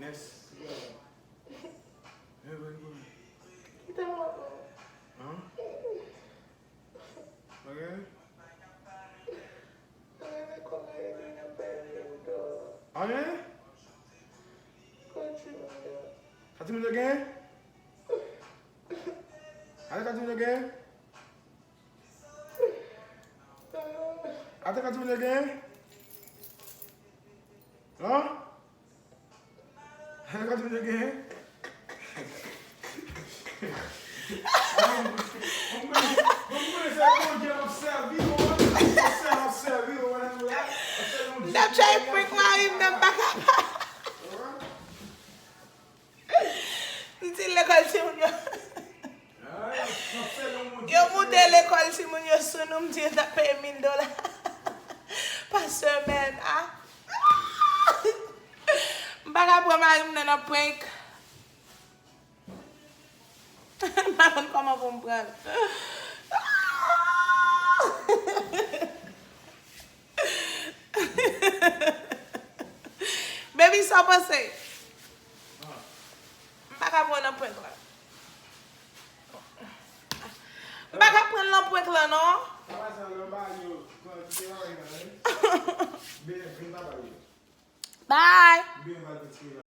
Yes. Yeah. Hey, where you going? Huh? Okay. Okay? Continue again? I continue again? I continue again? Huh? I continue again? I'm gonna say I'm gonna get upset. We don't upset. We don't want to Stop trying to freak my him them back up. Nti l'école si moun yo. Yo moute l'école si moun yo sunum ti ta pay $1000 par semaine, ah. Mbaka pou ma him nan a prank. Maman comment vous me prendre? Baby, ça passe. Mbaka prendre un prank là. Mbaka prendre un prank là, non? Bye.